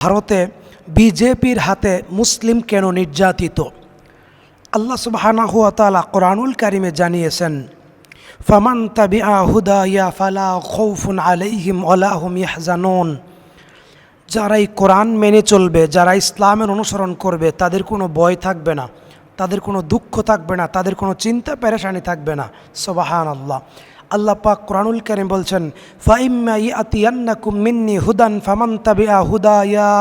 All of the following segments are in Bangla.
ভারতে বিজেপির হাতে মুসলিম কেন নির্যাতিত? আল্লাহ সুবহানাহু ওয়া তাআলা কোরআনুল কারিমে জানিয়েছেন, ফামান তাবিআ হুদায়া ফালা খাউফুন আলাইহিম ওয়ালা হুম ইয়াহজানুন। যারা এই কোরআন মেনে চলবে, যারা ইসলামের অনুসরণ করবে, তাদের কোনো ভয় থাকবে না, তাদের কোনো দুঃখ থাকবে না, তাদের কোনো চিন্তা পেরেশানি থাকবে না। সুবহানাল্লাহ। আল্লাহ পাক কোরআনুল কারীম বলছেন, ফাইম্মা ইয়াতিয়ান্নাকুম মিন্নি হুদান ফামান তাবিআ হুদায়া।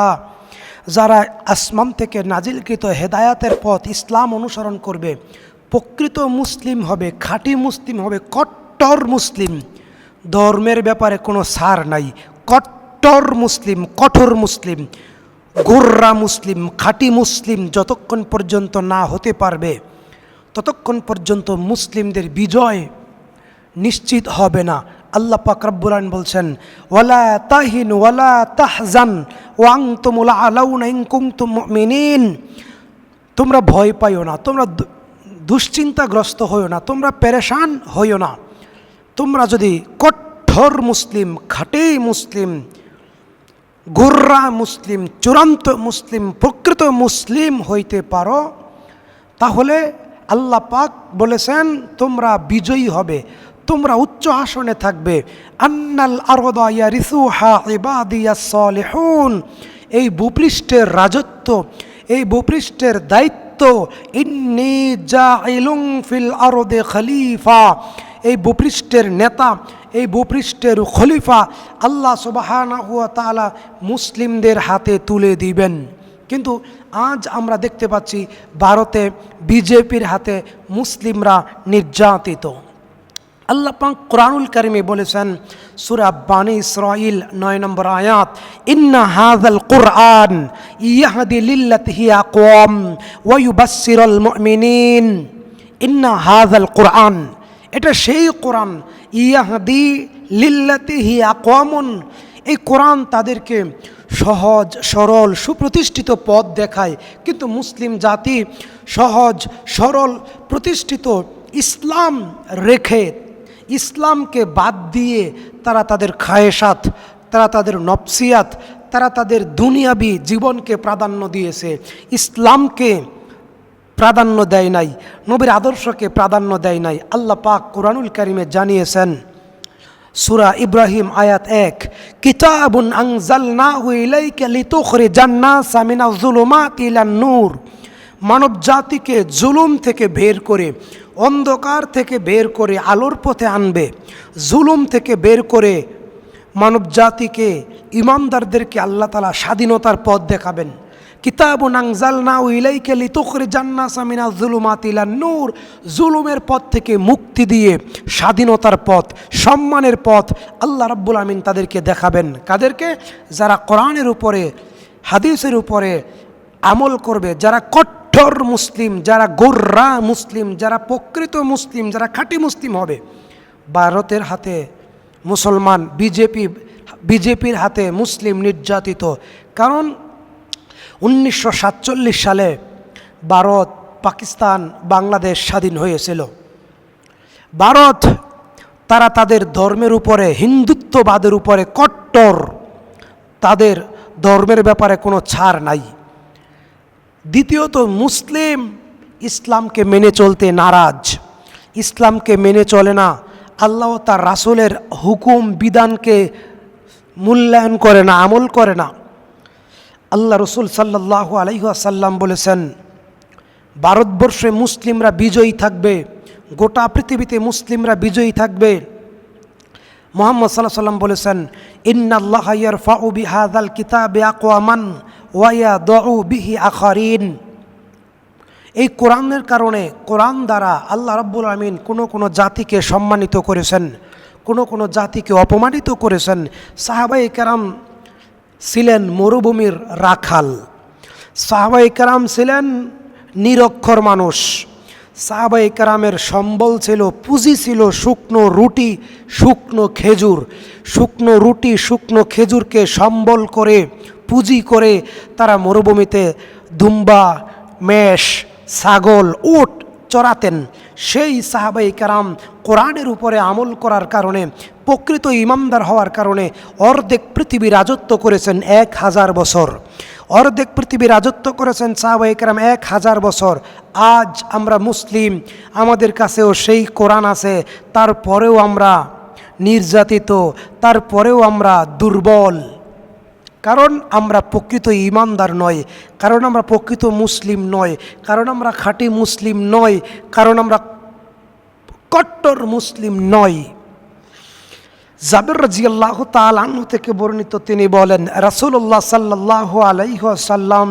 যারা আসমান থেকে নাজিলকৃত হেদায়াতের পথ ইসলাম অনুসরণ করবে, প্রকৃত মুসলিম হবে, খাঁটি মুসলিম হবে, কট্টর মুসলিম, ধর্মের ব্যাপারে কোনো ছাড় নাই, কট্টর মুসলিম, কঠোর মুসলিম, গোর্রা মুসলিম, খাঁটি মুসলিম যতক্ষণ পর্যন্ত না হতে পারবে, ততক্ষণ পর্যন্ত মুসলিমদের বিজয় নিশ্চিত হবে না। আল্লাহ পাক রব্বুল আলামিন বলছেন, ওয়ালা তাহিনু ওয়ালা তাহজান ওয়া আনতুমুল আলাউনা ইন কুনতুম মুমিনিন। তোমরা ভয় পাইও না, তোমরা দুশ্চিন্তাগ্রস্ত হইও না, তোমরা পেরেশান হইও না। তোমরা যদি কঠোর মুসলিম, খাঁটি মুসলিম, গোর্রা মুসলিম, চূড়ান্ত মুসলিম, প্রকৃত মুসলিম হইতে পারো, তাহলে আল্লাহ পাক বলেছেন তোমরা বিজয়ী হবে, তোমরা উচ্চ আসনে থাকবে। আন্নাল আরদা ইয়ারিসুহা ইবাদিয়াস সালিহুন। এই ভূপৃষ্ঠের রাজত্ব, এই ভূপৃষ্ঠের দায়িত্ব, ইন্নী জাইলুন ফিল আরদে খলিফা, এই ভূপৃষ্ঠের নেতা, এই ভূপৃষ্ঠের খলিফা আল্লাহ সুবহানাহু ওয়া তাআলা মুসলিমদের হাতে তুলে দিবেন। কিন্তু আজ আমরা দেখতে পাচ্ছি ভারতে বিজেপির হাতে মুসলিমরা নির্যাতিত। আল্লাহ পাক কোরআনুল কারিমে বলেছেন, সূরা বানী ইসরাঈল 9 নম্বর আয়াত, ইন্না হাযাল কুরআন ইয়াহদি লিল্লাতি হিয়া আকওয়াম ওয়া ইউবাশশিরুল মুমিনিন। ইন্না হাযাল কুরআন, এটা সেই কোরআন, ইয়াহদি লিল্লাতি হিয়া আকওয়ামুন। এই কোরআন তাদেরকে সহজ সরল সুপ্রতিষ্ঠিত পথ দেখায়, কিন্তু মুসলিম জাতি সহজ সরল প্রতিষ্ঠিত ইসলাম রেখে, ইসলামকে বাদ দিয়ে তারা তাদের খায়েশাত, তারা তাদের নফসিয়াত, তারা তাদের দুনিয়াবি জীবনকে প্রাধান্য দিয়েছে, ইসলামকে প্রাধান্য দেয় নাই, নবীর আদর্শকে প্রাধান্য দেয় নাই। আল্লাহ পাক কোরআনুল কারিমে জানিয়েছেন, সূরা ইব্রাহিম আয়াত 1, কিতাবুন আনজালনাহু ইলাইকা লিতুখরিজান নাসা মিনাজ যুলুমাতি ইলান নূর। মানব জাতিকে জুলুম থেকে বের করে, অন্ধকার থেকে বের করে আলোর পথে আনবে, জুলুম থেকে বের করে মানব জাতিকে, ইমানদারদেরকে আল্লাহ তাআলা স্বাধীনতার পথ দেখাবেন। কিতাবুন আনজালনাহু ইলাইকা লিতুখরিজান নাসা মিনাজ যুলুমাতি ইলান নূর, জুলুমের পথ থেকে মুক্তি দিয়ে স্বাধীনতার পথ, সম্মানের পথ আল্লাহ রাব্বুল আমিন তাদেরকে দেখাবেন। কাদেরকে? যারা কোরআনের উপরে, হাদিসের উপরে আমল করবে, যারা কঠোর মুসলিম, যারা গোর্রা মুসলিম, যারা প্রকৃত মুসলিম, যারা খাঁটি মুসলিম হবে। ভারতের হাতে মুসলমান, বিজেপির হাতে মুসলিম নির্যাতিত। কারণ 1947 সালে ভারত, পাকিস্তান, বাংলাদেশ স্বাধীন হয়েছিল। ভারত তারা তাদের ধর্মের উপরে, হিন্দুত্ববাদের উপরে কট্টর, তাদের ধর্মের ব্যাপারে কোনো ছাড় নাই। দ্বিতীয়ত, মুসলিম ইসলামকে মেনে চলতে নারাজ, ইসলামকে মেনে চলে না, আল্লাহ তার রাসূলের হুকুম বিধানকে মূল্যায়ন করে না, আমল করে না। আল্লাহ রসুল সাল্লাল্লাহু আলাইহি ওয়াসাল্লাম বলেছেন, ভারতবর্ষে মুসলিমরা বিজয়ী থাকবে, গোটা পৃথিবীতে মুসলিমরা বিজয়ী থাকবে। মুহাম্মদ সাল্লাল্লাহু আলাইহি ওয়াসাল্লাম বলেছেন, ইন্নাল্লাহা ইয়ারফাউ বিহাযাল কিতাবি আকওয়ামান ওয়া ইয়াদউ বিহি আখারিন। এই কোরআনের কারণে, কোরআন দ্বারা আল্লাহ রাব্বুল আমিন কোনো জাতিকে সম্মানিত করেছেন, কোনো জাতিকে অপমানিত করেছেন। সাহাবায়ে কেরাম ছিলেন মরুভূমির রাখাল, সাহাবায়ে কেরাম ছিলেন নিরক্ষর মানুষ, সাহাবায়ে কেরামের সম্বল ছিল, পুঁজি ছিল শুকনো রুটি, শুকনো খেজুর। শুকনো রুটি, শুকনো খেজুরকে সম্বল করে, পুঁজি করে তারা মরুভূমিতে দুম্বা, মেষ, ছাগল, উট চড়াতেন। সেই সাহাবাই কেরাম কোরআনের উপরে আমল করার কারণে, প্রকৃত ইমানদার হওয়ার কারণে অর্ধেক পৃথিবী রাজত্ব করেছেন 1000 বছর। অর্ধেক পৃথিবী রাজত্ব করেছেন সাহাবাই কেরাম 1000 বছর। আজ আমরা মুসলিম, আমাদের কাছেও সেই কোরআন আছে, তারপরেও আমরা নির্যাতিত, তারপরেও আমরা দুর্বল। কারণ আমরা প্রকৃত ইমানদার নয়, কারণ আমরা প্রকৃত মুসলিম নয়, কারণ আমরা খাঁটি মুসলিম নয়, কারণ আমরা কট্টর মুসলিম নয়। জাবের রাদিয়াল্লাহু তাআলা আনহু থেকে বর্ণিত, তিনি বলেন রাসূলুল্লাহ সাল্লাল্লাহু আলাইহি ওয়াসাল্লাম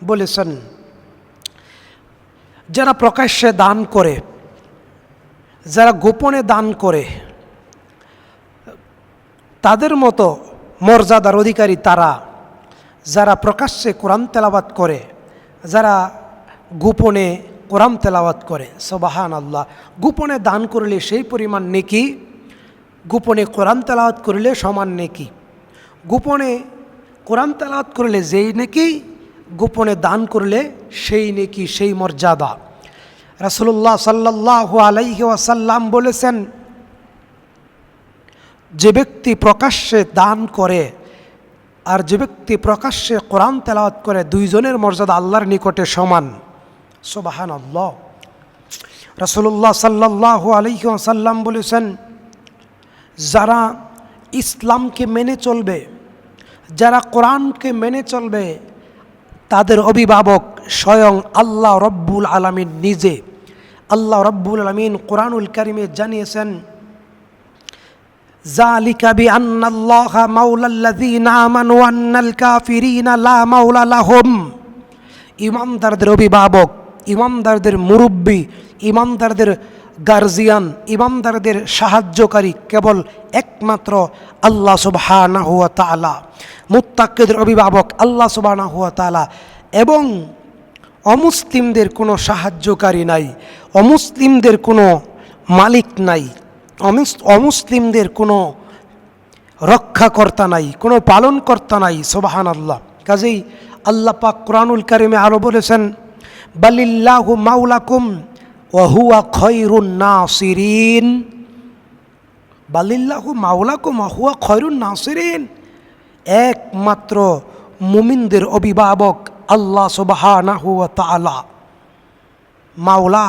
বলেছেন, যারা প্রকাশ্যে দান করে, যারা গোপনে দান করে, তাদের মতো মর্যাদার অধিকারী তারা যারা প্রকাশ্যে কোরআন তেলাওয়াত করে, যারা গোপনে কোরআন তেলাওয়াত করে। সুবহানাল্লাহ। গোপনে দান করলে সেই পরিমাণ নেকি, গোপনে কোরআন তেলাওয়াত করলে সমান নেকি। গোপনে কোরআন তেলাওয়াত করলে যেই নেকি, গোপনে দান করলে সেই নেকি, সেই মর্যাদা। রাসূলুল্লাহ সাল্লাল্লাহু আলাইহি ওয়াসাল্লাম বলেছেন, যে ব্যক্তি প্রকাশ্যে দান করে আর যে ব্যক্তি প্রকাশ্যে কোরআন তেলাওয়াত করে, দুইজনের মর্যাদা আল্লাহর নিকটে সমান। সুবহানাল্লাহ। রাসূলুল্লাহ সাল্লাল্লাহু আলাইহি ওয়াসাল্লাম বলেছেন, যারা ইসলামকে মেনে চলবে, যারা কোরআনকে মেনে চলবে, তাদের অভিভাবক স্বয়ং আল্লাহ রব্বুল আলামিন নিজে। আল্লাহ রব্বুল আলামিন কোরআনুল কারীমে জানিয়েছেন, যালিকা বিআন্নাল্লাহা মাওলাল্লাযীনা আমানু ওয়া আন্নাল কাফিরিনা লা মাওলা লাহুম। ইমানদারদের অভিভাবক, ইমানদারদের মুরব্বী, ইমানদারদের গার্জিয়ান, ইমানদারদের সাহায্যকারী কেবল একমাত্র আল্লাহ সুবহানাহু ওয়া তাআলা। মুত্তাকিদের অভিভাবক আল্লাহ সুবহানাহু ওয়া তাআলা, এবং অমুসলিমদের কোনো সাহায্যকারী নাই, অমুসলিমদের কোনো মালিক নাই, অমুসলিমদের কোনো রক্ষাকর্তা নাই, কোনো পালনকর্তা নাই। সুবহানাল্লাহ। কাজেই আল্লাহ পাক কোরআনুল কারীমে আরও বলেছেন, বালিল্লাহু মাওলাকুম ওয়া হুয়া খায়রুন নাসিরিন। বালিল্লাহু মাওলাকুম ওয়া হুয়া খায়রুন নাসিরিন। একমাত্র মুমিনদের অভিভাবক আল্লাহ সুবহানাহু ওয়া তাআলা, মাওলা,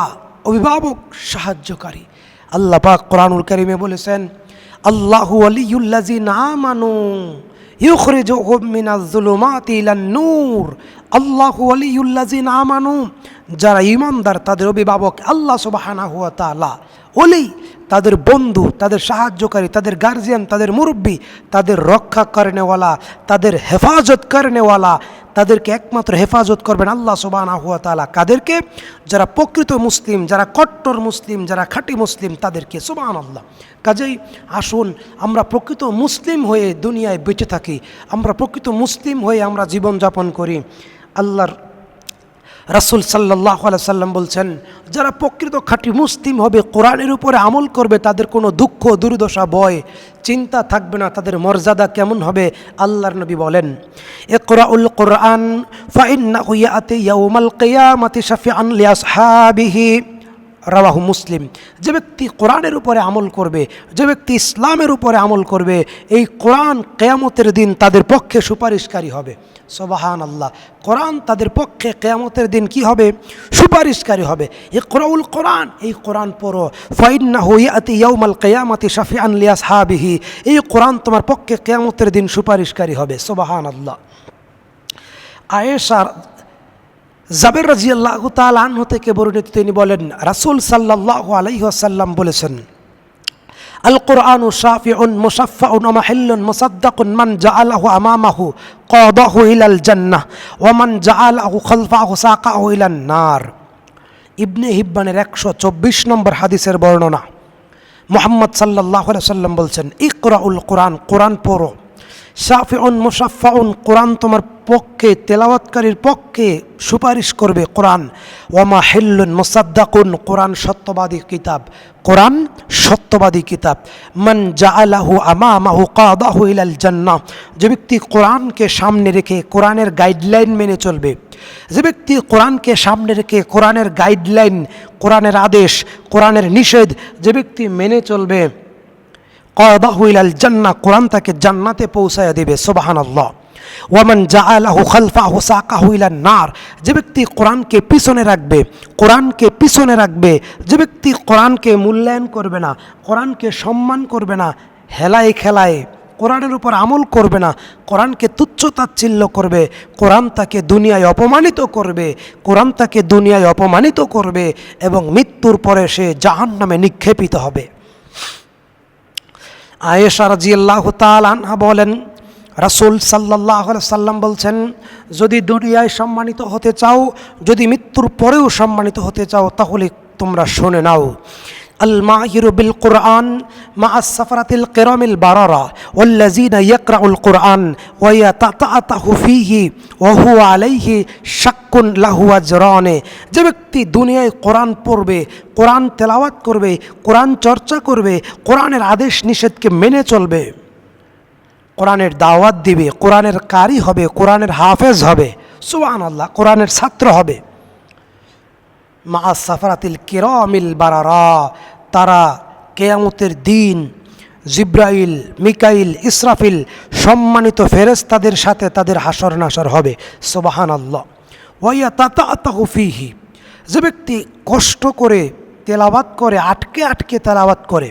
অভিভাবক, সাহায্যকারী। আল্লাহ পাক কোরআনুল কারীমে বলেছেন, আল্লাহু ওয়ালিয়ুল্লাযিনা আমানু ইউখরিজুহুম মিনাজ যুলুমাতি ইলান নূর। আল্লাহু ওয়ালিয়ুল্লাযিনা আমানু, যারা ঈমানদার তাদের অভিভাবক আল্লাহ সুবহানাহু ওয়া তাআলা। ওলি তাদের বন্ধু, তাদের সাহায্যকারী, তাদের গার্জিয়ান, তাদের মুরব্বী, তাদের রক্ষা করেনেওয়ালা, তাদের হেফাজত করেনেওয়ালা। তাদেরকে একমাত্র হেফাজত করবেন আল্লাহ সুবহানাহু ওয়া তাআলা। কাদেরকে? যারা প্রকৃত মুসলিম, যারা কট্টর মুসলিম, যারা খাঁটি মুসলিম, তাদেরকে। সুবহানাল্লাহ। কাজেই আসুন আমরা প্রকৃত মুসলিম হয়ে দুনিয়ায় বেঁচে থাকি, আমরা প্রকৃত মুসলিম হয়ে আমরা জীবনযাপন করি। আল্লাহর রাসূল সাল্লাল্লাহু আলাইহি সাল্লাম বলছেন, যারা প্রকৃত খাঁটি মুসলিম হবে, কোরআনের উপরে আমল করবে, তাদের কোনো দুঃখ, দুর্দশা, ভয়, চিন্তা থাকবে না। তাদের মর্যাদা কেমন হবে? আল্লাহর নবী বলেন, ইকরাউল কোরআন ফাইন্নাহু ইয়াতি ইয়াউমাল কিয়ামাতি শাফিআন লিআসহাবিহি। রাওয়াহু মুসলিম। যে ব্যক্তি কোরআনের উপরে আমল করবে, যে ব্যক্তি ইসলামের উপরে আমল করবে, এই কোরআন কিয়ামতের দিন তাদের পক্ষে সুপারিশকারী হবে। সুবহানাল্লাহ। কোরআন তাদের পক্ষে কিয়ামতের দিন কি হবে? সুপারিশকারী হবে। ইকরাউল কোরআন, এই কোরআন পড়ো। ফাইন্নাহু ইয়াতি ইয়াউমাল কিয়ামাতি শাফিআন লিআসহাবিহি। এই কোরআন তোমার পক্ষে কিয়ামতের দিন সুপারিশকারী হবে। সুবহানাল্লাহ। আয়েশা জাবের রাদিয়াল্লাহু তাআলা আনহু থেকে বর্ণিত, তিনি বলেন রাসূল সাল্লাল্লাহু আলাইহি ওয়াসাল্লাম বলেছেন, আল কোরআনু শাফিউন মুশাফফাউন ওয়া মাহিল্লুন মুসাদ্দাকুন মান জাআলাহু আমামাহু কাদাহু ইলাল জান্নাহ ওয়া মান জাআলাহু খালফাহু সাকাহু ইলান নার। ইবনে হিব্বানের 124 নম্বর হাদিসের বর্ণনা। মুহাম্মদ সাল্লাল্লাহু আলাইহি ওয়াসাল্লাম বলছেন, ইকরাউল কোরআন, কোরআন পড়ো। শাফিউন মুশাফফাউন, কোরআন তোমার পক্ষে তেলাওয়াতকারীর পক্ষে সুপারিশ করবে কোরআন। ওয়ামা হিল্লুন মুসাদ্দাকুন, কোরআন সত্যবাদী কিতাব, কোরআন সত্যবাদী কিতাব। মান জাআলাহু আমামাহু কাদাহু ইলাল জান্নাহ, যে ব্যক্তি কোরআনকে সামনে রেখে কোরআনের গাইডলাইন মেনে চলবে, যে ব্যক্তি কোরআনকে সামনে রেখে কোরআনের গাইডলাইন, কোরআনের আদেশ, কোরআনের নিষেধ যে ব্যক্তি মেনে চলবে, কাদাহু ইলাল জান্নাহ, কোরআন তাকে জান্নাতে পৌঁছায়া দিবে। সুবহানাল্লাহ। ওয়ামান জাআলাহু খালফাহু সাকাহু ইলান নার, যে ব্যক্তি কোরআনকে পিছনে রাখবে, কোরআনকে পিছনে রাখবে, যে ব্যক্তি কোরআনকে মূল্যায়ন করবে না, কোরআনকে সম্মান করবে না, হেলায় খেলায় কোরআনের উপর আমল করবে না, কোরআনকে তুচ্ছ তাচ্ছিল্য করবে, কোরআন তাকে দুনিয়ায় অপমানিত করবে, কোরআন তাকে দুনিয়ায় অপমানিত করবে এবং মৃত্যুর পরে সে জাহান্নামে নিক্ষেপিত হবে। আয়েশা রাদিয়াল্লাহু তাআলা আনহা বলেন, রাসূল সাল্লাল্লাহু আলাইহি সাল্লাম বলছেন, যদি দুনিয়ায় সম্মানিত হতে চাও, যদি মৃত্যুর পরেও সম্মানিত হতে চাও, তাহলে তোমরা শুনে নাও। আল মাহিরু বিল কুরআন মা'আস সাফরাতিল কিরামিল বারারা ওয়াল্লাযিনা ইয়াকরাউল কুরআন ওয়া ইয়াতাতাহু ফীহি ওয়া হুয়া আলাইহি শাক্কুন লাহু আজরান, যে ব্যক্তি দুনিয়ায় কোরআন পড়বে, কোরআন তেলাওয়াত করবে, কোরআন চর্চা করবে, কোরআনের আদেশ নিষেধকে মেনে চলবে, কোরআনের দাওয়াত দিবে, কোরআনের কারি হবে, কোরআনের হাফেজ হবে, সুবহানাল্লাহ, কোরআনের ছাত্র হবে, মা'আস সাফরাতিল কিরামিল বারারা, তারা কিয়ামতের দিন জিব্রাইল, মিকাইল, ইসরাফিল সম্মানিত ফেরেশতাদের সাথে তাদের হাসর নাসর হবে। সুবহানাল্লাহ। ওয়া ইয়াতাতাহু ফীহি, যে ব্যক্তি কষ্ট করে তেলাওয়াত করে, আটকে আটকে তেলাওয়াত করে,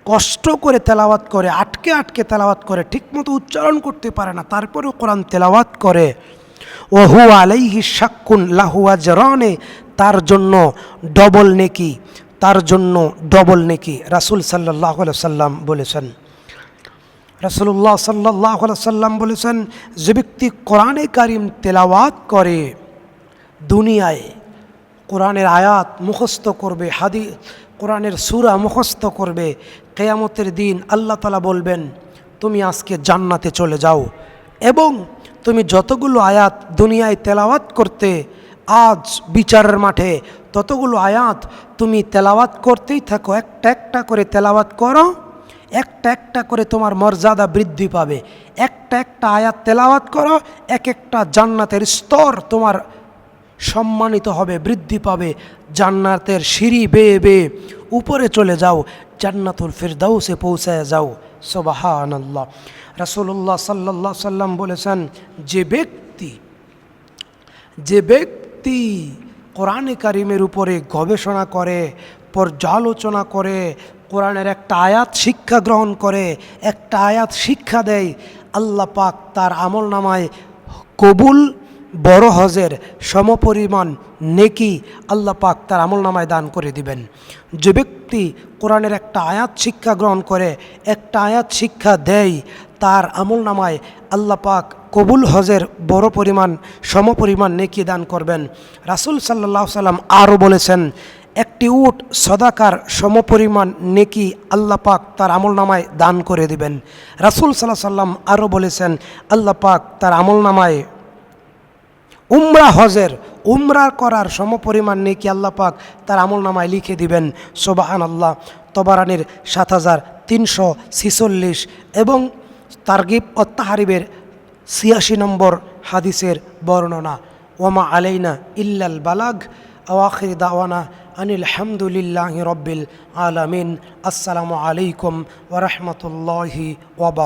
কষ্ট করে তেলাওয়াত করে, আটকে আটকে তেলাওয়াত করে, ঠিকমতো উচ্চারণ করতে পারে না, তারপরেও কোরআন তেলাওয়াত করে, ওয়া হুয়া আলাইহি শাক্কুন লাহু আজরান, তার জন্য ডবল নেকি, তার জন্য ডবল নেকি। রাসূল সাল্লাল্লাহু আলাইহি সাল্লাম বলেছেন, রাসূলুল্লাহ সাল্লাল্লাহু আলাইহি সাল্লাম বলেছেন, যে ব্যক্তি কোরআনে কারিম তেলাওয়াত করে, দুনিয়ায় কোরআনের আয়াত মুখস্থ করবে, কোরআনের সূরা মুখস্থ করবে, কিয়ামতের দিন আল্লাহ তাআলা বলবেন, তুমি আজকে জান্নাতে চলে যাও, এবং তুমি যতগুলো আয়াত দুনিয়ায় তেলাওয়াত করতে, আজ বিচারের মাঠে ততগুলো আয়াত তুমি তেলাওয়াত করতেই থাকো, একটা একটা করে তেলাওয়াত করো, একটা একটা করে তোমার মর্যাদা বৃদ্ধি পাবে, একটা একটা আয়াত তেলাওয়াত করো, এক একটা জান্নাতের স্তর তোমার সম্মানিত হবে, বৃদ্ধি পাবে, জান্নাতের সিঁড়ি বেয়ে বেয়ে উপরে চলে যাও, জান্নাতুল ফিরদাউসে পৌঁছায় যাও। সুবহানাল্লাহ। রাসূলুল্লাহ সাল্লাল্লাহু আলাইহি সাল্লাম বলেছেন, যে ব্যক্তি কোরআনে কারিমের উপরে গবেষণা করে, পর্যালোচনা করে, কোরআনের একটা আয়াত শিক্ষা গ্রহণ করে, একটা আয়াত শিক্ষা দেয়, আল্লাহ পাক তার আমল নামায় কবুল বড় হজের সমপরিমাণ নেকি আল্লাহ পাক তার আমল নামায় দান করে দিবেন। যে ব্যক্তি কোরআনের একটা আয়াত শিক্ষা গ্রহণ করে, একটা আয়াত শিক্ষা দেয়, তার আমল নামায় আল্লাহ পাক কবুল হজের বড় পরিমাণ সমপরিমাণ নেকি দান করবেন। রাসূল সাল্লাল্লাহু আলাইহি সাল্লাম আরও বলেছেন, একটি উট সদাকার সমপরিমাণ নেকি আল্লাহ পাক তার আমল নামায় দান করে দিবেন। রাসূল সাল্লাল্লাহু আলাইহি সাল্লাম আরও বলেছেন, আল্লাহ পাক তার আমল নামায় উমরা করার সমপরিমাণ নেকি আল্লাহ পাক তার আমল নামায় লিখে দিবেন। সুবহানাল্লাহ। তবারানির 7346 এবং তারগিব ও তাহরিবের 86 নম্বর হাদিসের বর্ণনা। ওয়ামা আলাইনা ইল্লাল বালাগ। আখির দাওয়ানা আনিল হামদুলিল্লাহি রাব্বিল আলামিন। আসসালামু আলাইকুম ওয়া রাহমাতুল্লাহি ওয়া বারাকাতুহু।